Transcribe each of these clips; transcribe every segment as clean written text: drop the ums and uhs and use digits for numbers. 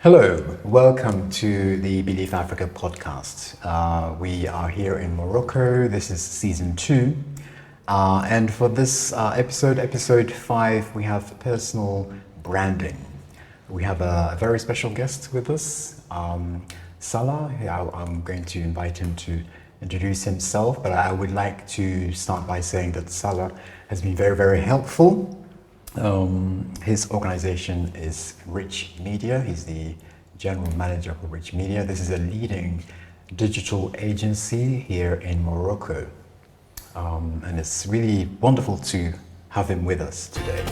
Hello, welcome to the Believe Africa podcast. We are here in Morocco. This is season 2. And for this episode 5, we have personal branding. We have a very special guest with us, Salah. I'm going to invite him to introduce himself, but I would like to start by saying that Salah has been very, very helpful. His organization is Richmedia. He's the general manager for Richmedia. This is a leading digital agency here in Morocco. And it's really wonderful to have him with us today.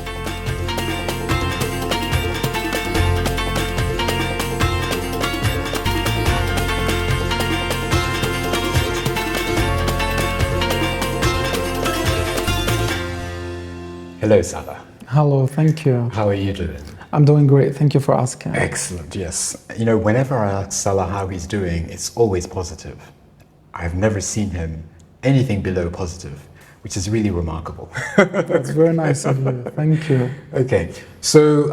Hello, Salah. Hello, thank you. How are you doing? I'm doing great. Thank you for asking. Excellent, yes. You know, whenever I ask Salah how he's doing, it's always positive. I've never seen him anything below positive, which is really remarkable. That's very nice of you. Thank you. Okay, so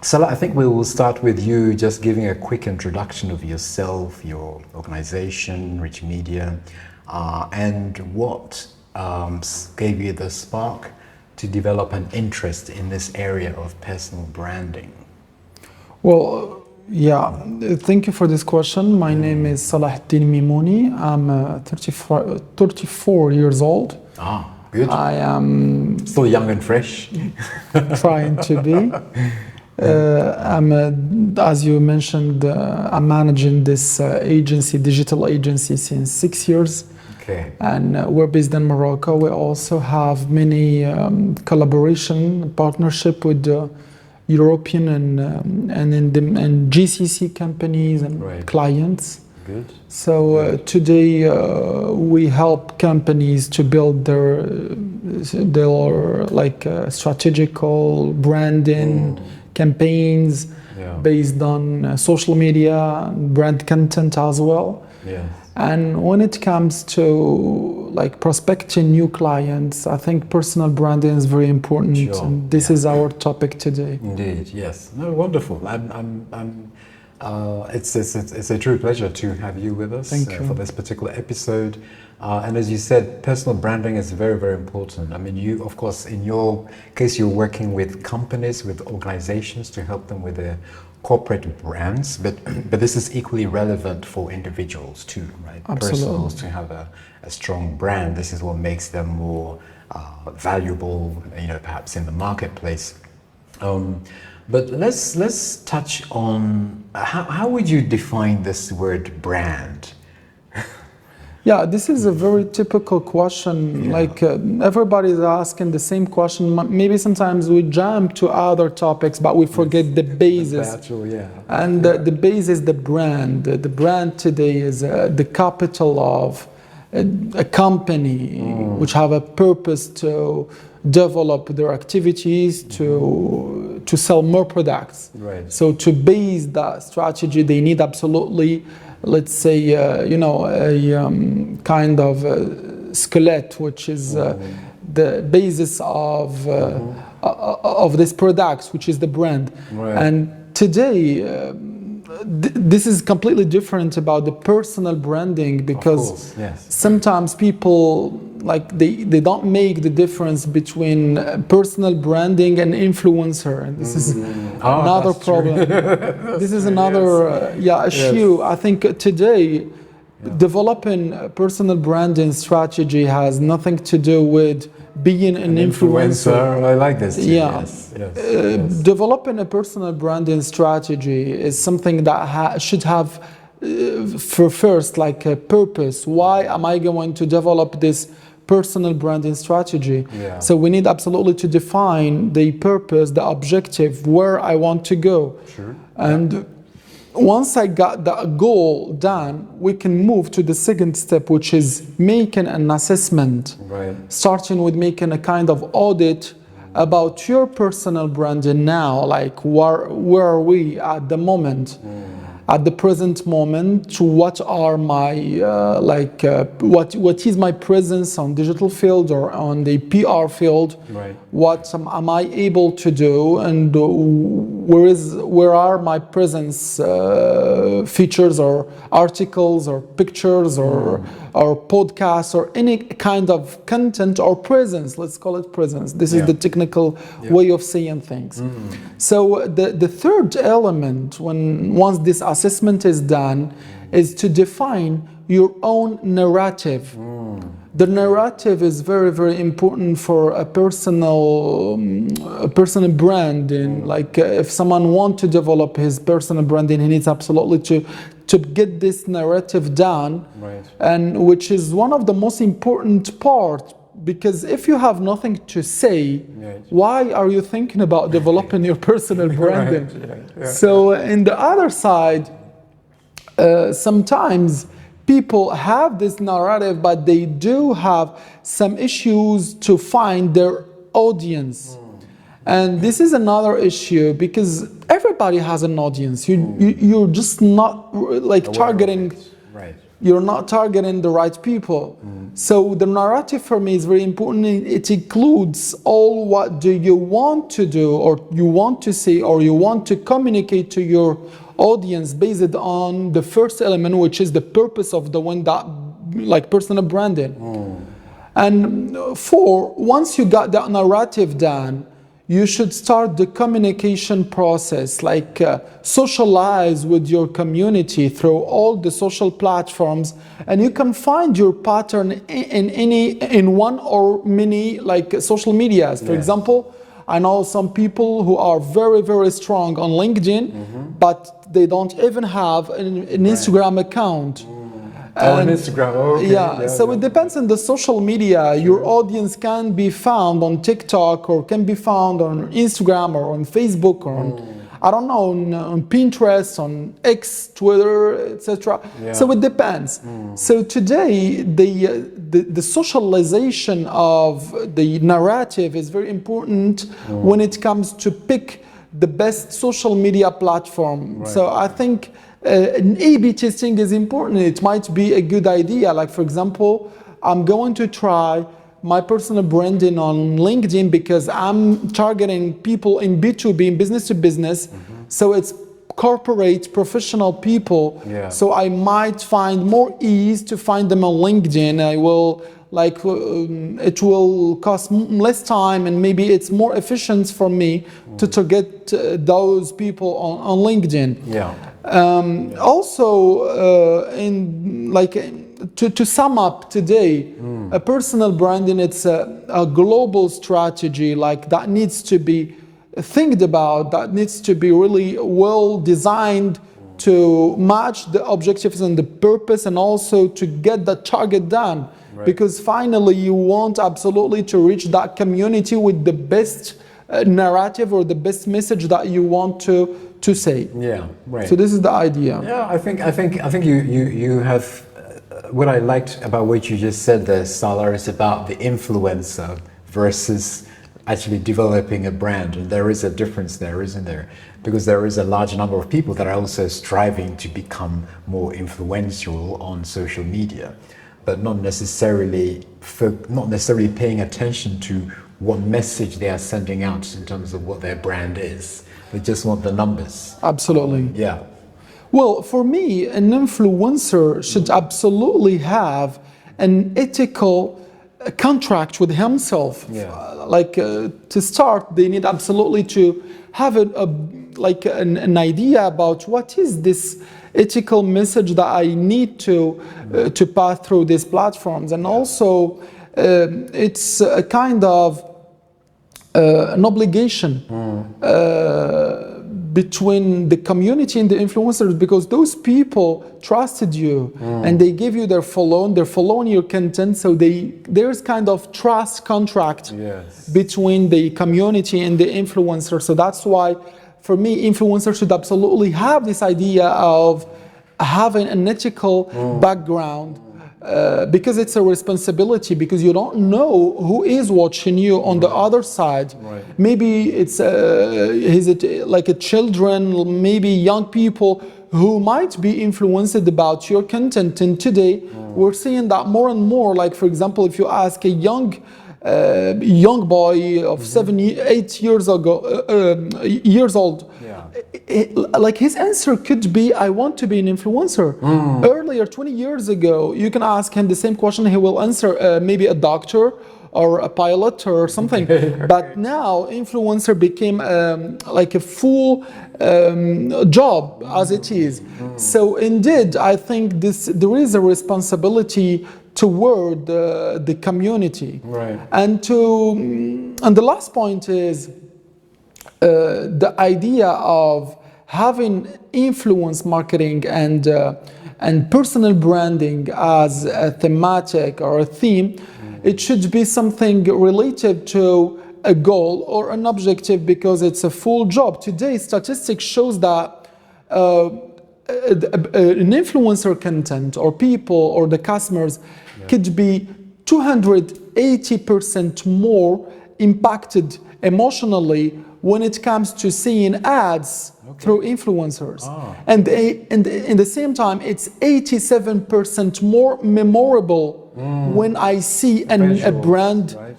Salah, I think we will start with you just giving a quick introduction of yourself, your organization, Richmedia, and what gave you the spark to develop an interest in this area of personal branding? Well, thank you for this question. My name is Salah Eddine Mimouni. I'm 34 years old. Ah, good. I am Still young and fresh. trying to be. As you mentioned, I'm managing this digital agency since 6 years. Okay. And we're based in Morocco. We also have many collaboration, partnership with European and GCC companies and clients. Good. So today we help companies to build their strategical branding campaigns based on social media, brand content as well. Yeah. And when it comes to prospecting new clients, I think personal branding is very important. Sure. And this is our topic today. Indeed, yes. No, wonderful. It's a true pleasure to have you with us for this particular episode. And as you said, personal branding is very, very important. I mean, you, of course, in your case, you're working with companies, with organizations to help them with their corporate brands, but this is equally relevant for individuals too, right? Absolutely. Personals to have a strong brand. This is what makes them more valuable, perhaps in the marketplace. But let's touch on how would you define this word brand? Yeah, this is a very typical question. Yeah. Everybody's asking the same question. Maybe sometimes we jump to other topics, but we forget the basis. And the base is the brand. The brand today is the capital of a company which have a purpose to develop their activities, to sell more products. Right. So to base that strategy, they need absolutely, let's say, a kind of skeleton, which is the basis of this products, which is the brand. Right. And today, this is completely different about the personal branding, because sometimes people they don't make the difference between personal branding and influencer, and this is another problem. This is another issue. I think today developing a personal branding strategy has nothing to do with being an influencer. I like this too. Yeah. Developing a personal branding strategy is something that should have first a purpose. Why am I going to develop this personal branding strategy? Yeah. So we need absolutely to define the purpose, the objective, where I want to go. Sure. And once I got that goal done, we can move to the second step, which is making an assessment. Right. Starting with making a kind of audit about your personal branding now, where are we at the moment? At the present moment, what are my what is my presence on digital field or on the PR field? Right. What am I able to do, and where are my presence features or articles or pictures or podcasts or any kind of content or presence. Let's call it presence. This is the technical way of saying things. So the third element, once this assessment is done, is to define your own narrative. The narrative is very, very important for a personal brand. Like if someone wants to develop his personal branding, he needs absolutely to get this narrative down, and which is one of the most important parts. Because if you have nothing to say, why are you thinking about developing your personal branding? So in the other side, sometimes people have this narrative, but they do have some issues to find their audience. And this is another issue because everybody has an audience. You're just not like targeting, you're not targeting the right people. So the narrative for me is very important. It includes all what do you want to do or you want to say or you want to communicate to your audience based on the first element, which is the purpose of the one that like personal branding. And once you got that narrative done, you should start the communication process, like socialize with your community through all the social platforms, and you can find your pattern in one or many like social medias. For example, I know some people who are very, very strong on LinkedIn, but they don't even have an Instagram account. On Instagram, okay. So it depends on the social media. Your audience can be found on TikTok or can be found on Instagram or on Facebook or on, I don't know, on Pinterest, on X, Twitter, etc. So it depends. So today, the socialization of the narrative is very important when it comes to pick the best social media platform. So I think an A/B testing is important. It might be a good idea. Like for example, I'm going to try my personal branding on LinkedIn because I'm targeting people in B2B, in business to business. So it's corporate, professional people. So I might find more ease to find them on LinkedIn. I will it will cost less time and maybe it's more efficient for me to target those people on LinkedIn. Also, to sum up today, a personal branding, it's a global strategy like that needs to be think about, that needs to be really well designed to match the objectives and the purpose and also to get the target done. Because finally you want absolutely to reach that community with the best narrative or the best message that you want to say. So this is the idea. I think you have what I liked about what you just said there, Salah, is about the influencer versus actually developing a brand. And there is a difference there, isn't there? Because there is a large number of people that are also striving to become more influential on social media, but not necessarily paying attention to what message they are sending out in terms of what their brand is. They just want the numbers. Absolutely. Well, for me, an influencer should absolutely have an ethical contract with himself. To start, they need absolutely to have an idea about what is this ethical message that I need to pass through these platforms. And also, it's a kind of an obligation between the community and the influencers, because those people trusted you and they give you they're following your content, so there's kind of trust contract between the community and the influencer. So that's why for me, influencers should absolutely have this idea of having an ethical background, because it's a responsibility, because you don't know who is watching you on the other side. Maybe it's like a children, maybe young people who might be influenced about your content. And today we're seeing that more and more. Like for example, if you ask a young boy of 7, 8 years old, like his answer could be, I want to be an influencer. Earlier, 20 years ago, you can ask him the same question, he will answer maybe a doctor or a pilot or something. But now influencer became like a full job as it is. So indeed, I think there is a responsibility toward the community. Right. And the last point is the idea of having influence marketing and personal branding as a thematic or a theme. It should be something related to a goal or an objective, because it's a full job. Today, statistics shows that an influencer content or people or the customers could be 280% more impacted emotionally when it comes to seeing ads through influencers. And in the same time, it's 87% more memorable when I see a brand, right?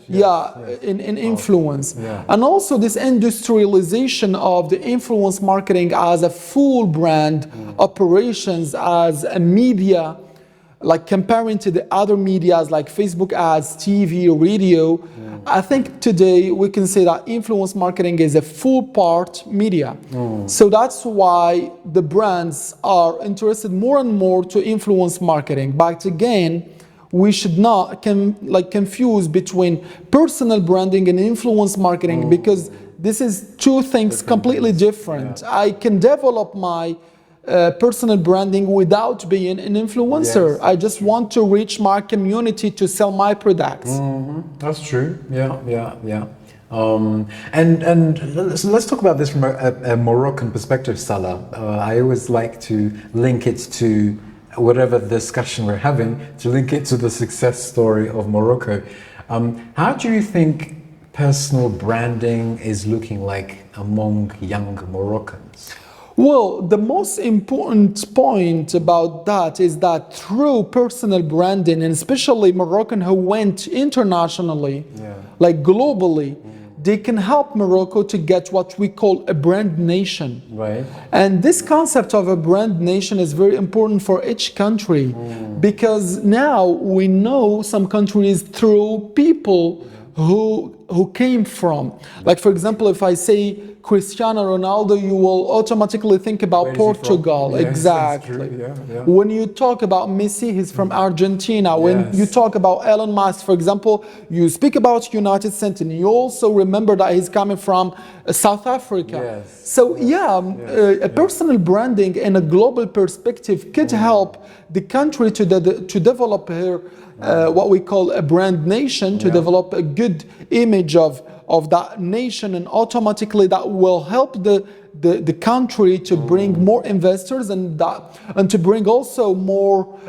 in influence. And also this industrialization of the influence marketing as a full brand operations, as a media, like comparing to the other medias like Facebook ads, TV, radio. I think today we can say that influence marketing is a full part media. So that's why the brands are interested more and more to influence marketing. But again, we should not confuse between personal branding and influence marketing, because this is two things completely different. I can develop my personal branding without being an influencer. I just want to reach my community to sell my products. That's true. Yeah. And let's talk about this from a Moroccan perspective, Salah. I always like to link it to whatever discussion we're having, to link it to the success story of Morocco. How do you think personal branding is looking like among young Moroccans? Well, the most important point about that is that through personal branding, and especially Moroccan who went internationally, like globally, they can help Morocco to get what we call a brand nation. Right. And this concept of a brand nation is very important for each country, because now we know some countries through people who came from. Like, for example, if I say Cristiano Ronaldo, you will automatically think about Portugal. Yes, exactly. Yeah. When you talk about Messi, he's from Argentina. When you talk about Elon Musk, for example, you speak about United States, and you also remember that he's coming from South Africa. So a personal branding and a global perspective could help the country to develop her what we call a brand nation, to develop a good image of that nation, and automatically that will help the country to bring more investors and to bring also more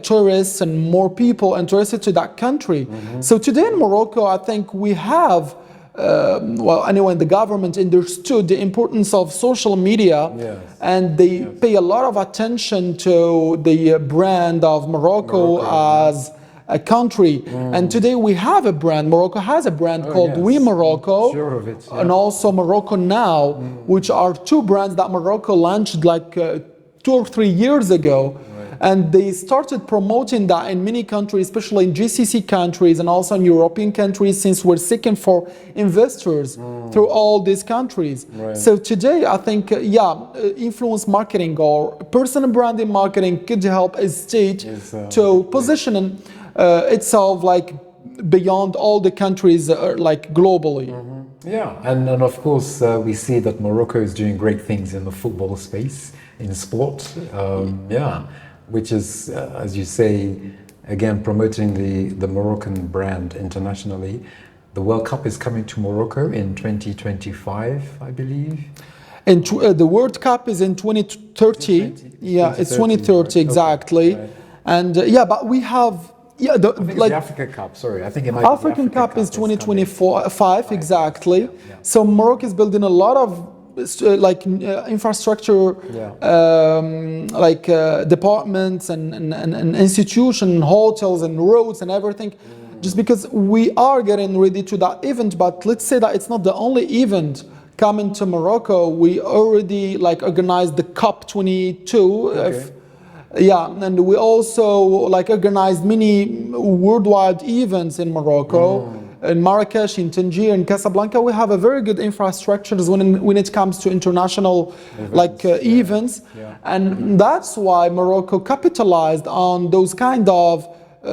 tourists and more people interested to that country. So today in Morocco, I think we have the government understood the importance of social media, and they pay a lot of attention to the brand of Morocco as a country. And today we have a brand. Morocco has a brand called We Morocco, and also Morocco Now, which are two brands that Morocco launched like 2 or 3 years ago. And they started promoting that in many countries, especially in GCC countries and also in European countries, since we're seeking for investors through all these countries. So today, I think, influence marketing or personal branding marketing could help a state to position itself like beyond all the countries, like globally. And of course, we see that Morocco is doing great things in the football space, in sport. Which is, as you say, again, promoting the Moroccan brand internationally. The World Cup is coming to Morocco in 2025, I believe. And the World Cup is in 2030. It's 2030 exactly. And but we have the Africa Cup. Sorry, I think it might be African Cup is 2025 exactly. So Morocco is building a lot of infrastructure, departments and institutions, hotels and roads and everything, just because we are getting ready to that event. But let's say that it's not the only event coming to Morocco, we already like organized the COP22. Okay. Yeah, and we also like organized many worldwide events in Morocco, in Marrakesh, in Tangier, in Casablanca. We have a very good infrastructures when it comes to international events, and that's why Morocco capitalized on those kind of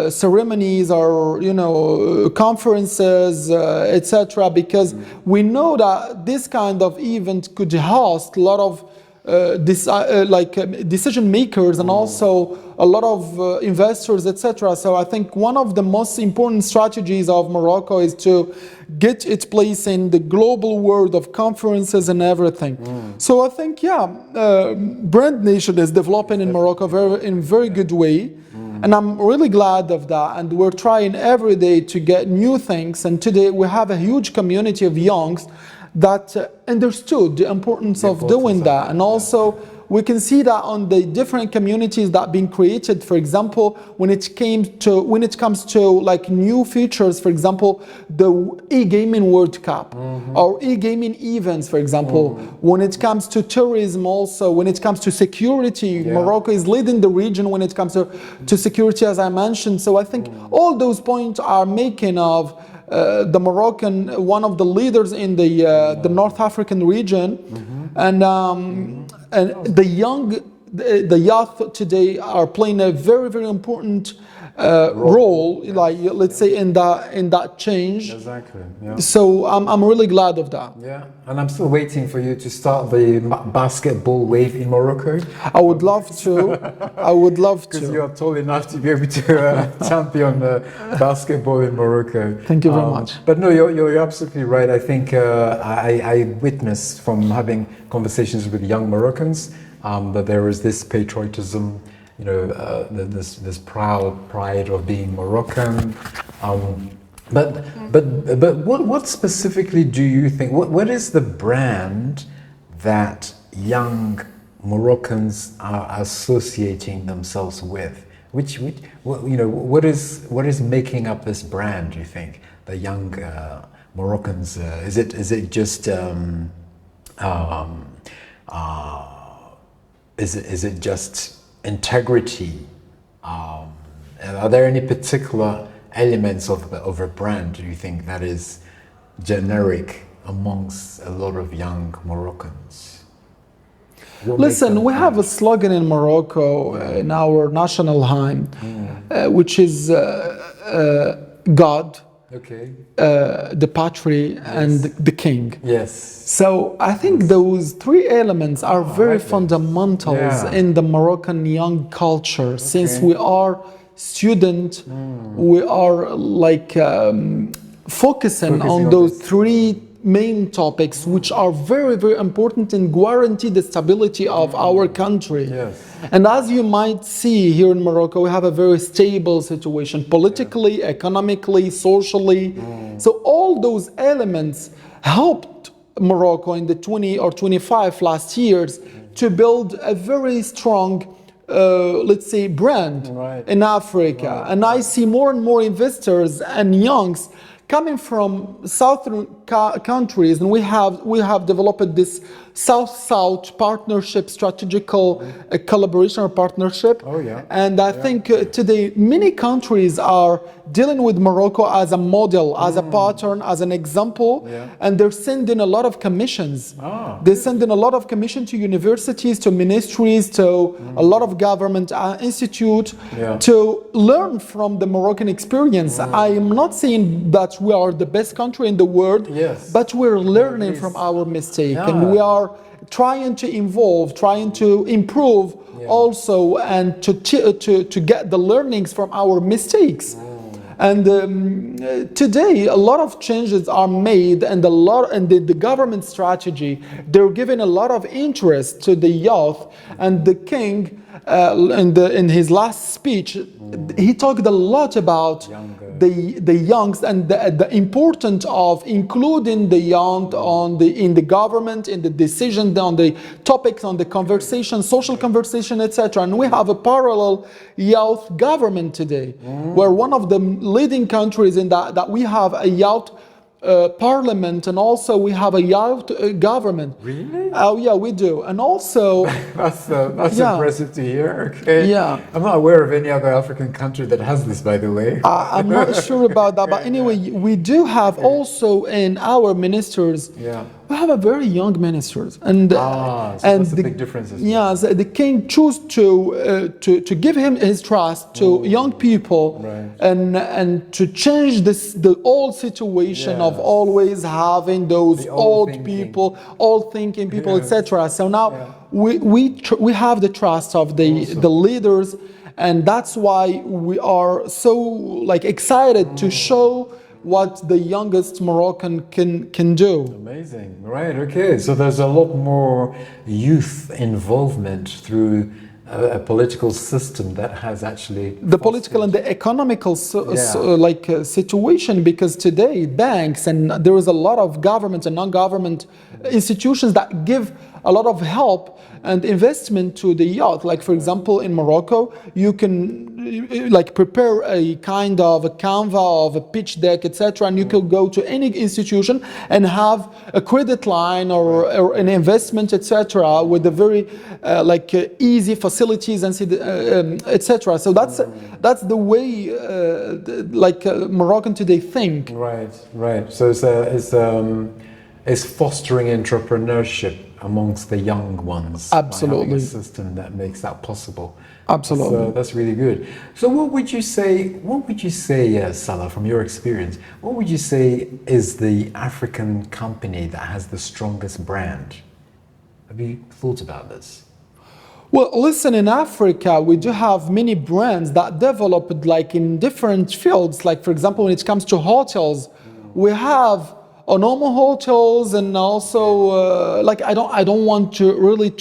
ceremonies or conferences, etc. Because we know that this kind of event could host a lot of decision makers and also a lot of investors, etc. So I think one of the most important strategies of Morocco is to get its place in the global world of conferences and everything. So I think, Brand Nation is developing in Morocco in very good way. And I'm really glad of that. And we're trying every day to get new things. And today we have a huge community of youngs that understood the importance of doing that. And also we can see that on the different communities that been created. For example, when it comes to like new features, for example, the e-gaming World Cup or e-gaming events, for example, when it comes to tourism, also when it comes to security, Morocco is leading the region when it comes to security, as I mentioned. So I think all those points are making of the Moroccan one of the leaders in the North African region, and the youth today are playing a very, very important role, like let's say in that change. Exactly. Yeah. So I'm really glad of that. Yeah, and I'm still waiting for you to start the basketball wave in Morocco. I would love to. I would love to. Because you are tall enough to be able to champion basketball in Morocco. Thank you very much. But no, you're absolutely right. I think I witnessed from having conversations with young Moroccans that there is this patriotism, this pride of being Moroccan. But what specifically do you think? What is the brand that young Moroccans are associating themselves with? What is making up this brand? Do you think the young Moroccans? Is it just is it just integrity? Are there any particular elements of a brand, do you think, that is generic amongst a lot of young Moroccans? Listen, we have a slogan in Morocco, in our national hymn, which is God, the patrie, and the king. Yes. So I think those three elements are very fundamentals in the Moroccan young culture. Since we are student, we are like focusing on those three main topics, which are very, very important and guarantee the stability of our country. Yes. And as you might see here in Morocco, we have a very stable situation politically, economically, socially. So all those elements helped Morocco in the 20 or 25 last years to build a very strong let's say brand in Africa. And I see more and more investors and youngs coming from southern countries, and we have developed this South-South partnership, strategical collaboration or partnership. And I think today many countries are dealing with Morocco as a model, as a pattern, as an example, and they're sending a lot of commissions. They're sending a lot of commission to universities, to ministries, to a lot of government institutes to learn from the Moroccan experience. I am not saying that we are the best country in the world, but we're learning from our mistake, and we are trying to evolve, trying to improve also, and to get the learnings from our mistakes. And today a lot of changes are made, and the government strategy, they're giving a lot of interest to the youth. And the king in his last speech, he talked a lot about the youngs and the importance of including the young in the government, in the decision, on the topics, on the conversation, social conversation, etc. And we have a parallel youth government today. We're one of the leading countries in that we have a youth parliament, and also we have a youth government. Really? Oh yeah, we do. And also that's yeah. impressive to hear. Okay. Yeah. I'm not aware of any other African country that has this, by the way. I'm not sure about that, but anyway, we do have also in our ministers. Yeah. We have a very young ministers, and so that's a big difference. Yeah, so the king chose to give him his trust to young people, right. and to change the old situation of always having those old people, old thinking people, etc. So now we have the trust of the leaders, and that's why we are so like excited to show what the youngest Moroccan can do. Amazing, right? Okay, so there's a lot more youth involvement through a political system that has actually the political and the economical situation, because today banks and there is a lot of government and non-government institutions that give a lot of help and investment to the youth. Like for example, in Morocco, you can like prepare a kind of a Canva of a pitch deck, etc., and you can go to any institution and have a credit line or an investment, etc., with a very easy facilities and etc. So that's the way Moroccan today think. Right. So it's fostering entrepreneurship amongst the young ones. Absolutely. By having a system that makes that possible. Absolutely. So that's really good. So what would you say, Salah, from your experience, what would you say is the African company that has the strongest brand? Have you thought about this? Well, listen, in Africa, we do have many brands that developed like in different fields. Like for example, when it comes to hotels, we have normal hotels, and also I don't want to really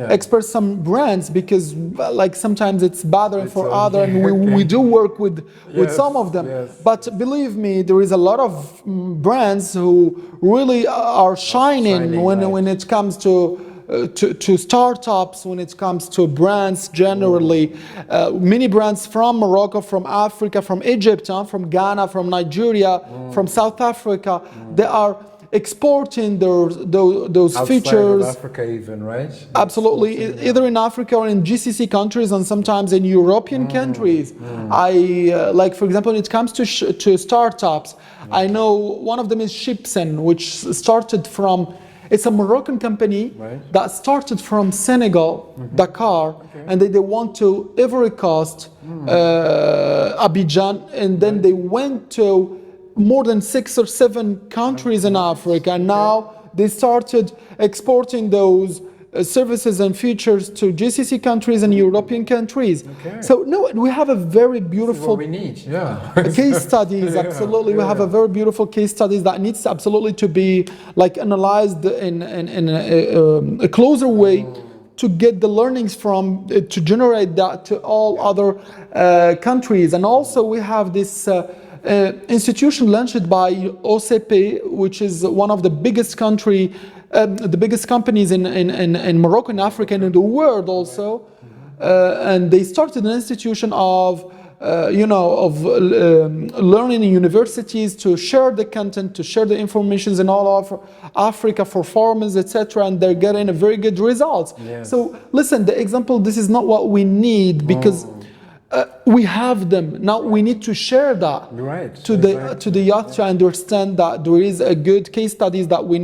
express some brands, because like sometimes it's bothering for other, and we do work with some of them. But believe me, there is a lot of brands who really are shining when it comes to startups, when it comes to brands generally. Many brands from Morocco, from Africa, from Egypt, from Ghana, from Nigeria, from South Africa, they are exporting those outside features. Of Africa even, right? Absolutely, either in Africa or in GCC countries, and sometimes in European countries. Like for example, when it comes to startups, I know one of them is Shipsen, which started from. It's a Moroccan company that started from Senegal, Dakar, and they want to Ivory Coast, Abidjan, and then they went to more than 6 or 7 countries in Africa. And now they started exporting those services and features to GCC countries and European countries. So no, we have a very beautiful we need. Case studies. Absolutely, we have a very beautiful case studies that needs absolutely to be like analyzed in a closer way to get the learnings from to generate that to all other countries. And also we have this institution launched by OCP, which is one of the biggest the biggest companies in Morocco, in Africa, and in the world also. And they started an institution of learning in universities to share the content, to share the information in all of Africa for farmers, etc. And they're getting a very good results. So listen, the example, this is not what we need, because we have them. Now we need to share that to the youth to understand that there is a good case studies that we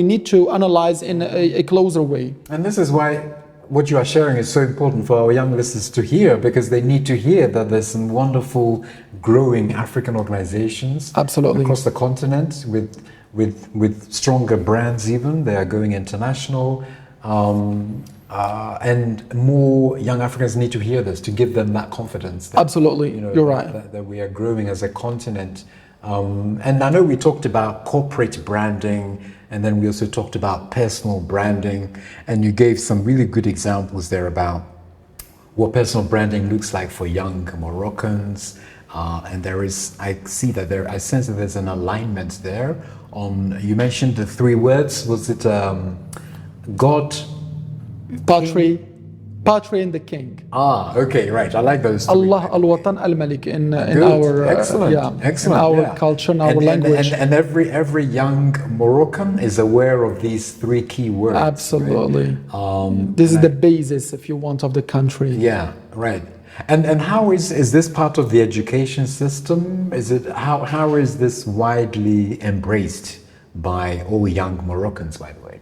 need to analyze in a closer way. And this is why what you are sharing is so important for our young listeners to hear, because they need to hear that there's some wonderful growing African organizations across the continent with stronger brands even. They are going international. And more young Africans need to hear this to give them that confidence. That, you're right. That we are growing as a continent. And I know we talked about corporate branding, and then we also talked about personal branding, and you gave some really good examples there about what personal branding looks like for young Moroccans. And I sense that there's an alignment there on, you mentioned the 3 words, was it God, Patrie, Patria and the king. Okay, right. I like those three. Allah al-Watan al-Malik in our excellent. In our culture, in our language. And every young Moroccan is aware of these three key words. Absolutely. Right? This is the basis, if you want, of the country. Yeah, right. And how is this part of the education system? Is it how is this widely embraced by all young Moroccans, by the way?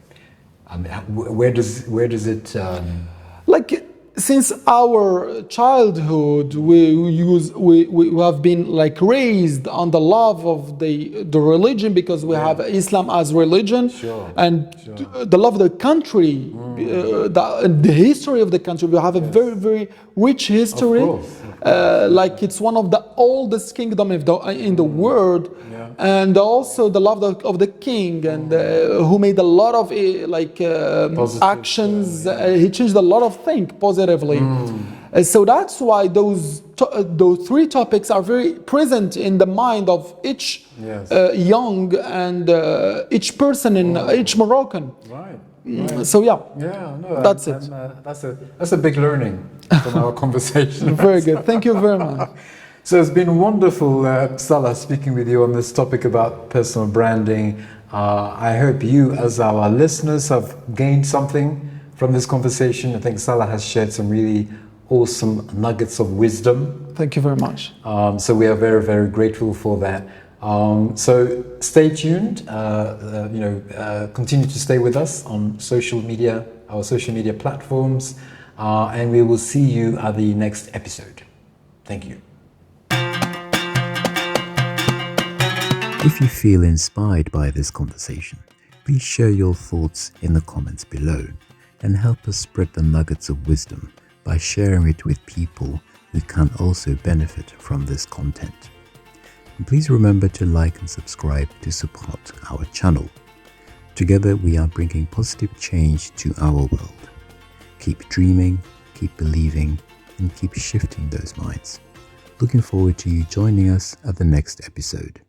Where does it like since our childhood we have been like raised on the love of the religion, because we have Islam as religion, the love of the country, the history of the country. We have a very, very rich history. Of course. Like it's one of the oldest kingdom in the world. And also the love of the king, and who made a lot of actions. He changed a lot of things positively. So that's why those three topics are very present in the mind of each young and each person in each Moroccan. Right. So that's it. That's a big learning from our conversation. Very good. Thank you very much. So it's been wonderful, Salah, speaking with you on this topic about personal branding. I hope you, as our listeners, have gained something from this conversation. I think Salah has shared some really awesome nuggets of wisdom. Thank you very much. So we are very, very grateful for that. So stay tuned. Continue to stay with us on social media, our social media platforms, and we will see you at the next episode. Thank you. If you feel inspired by this conversation, please share your thoughts in the comments below and help us spread the nuggets of wisdom by sharing it with people who can also benefit from this content. And please remember to like and subscribe to support our channel. Together we are bringing positive change to our world. Keep dreaming, keep believing, and keep shifting those minds. Looking forward to you joining us at the next episode.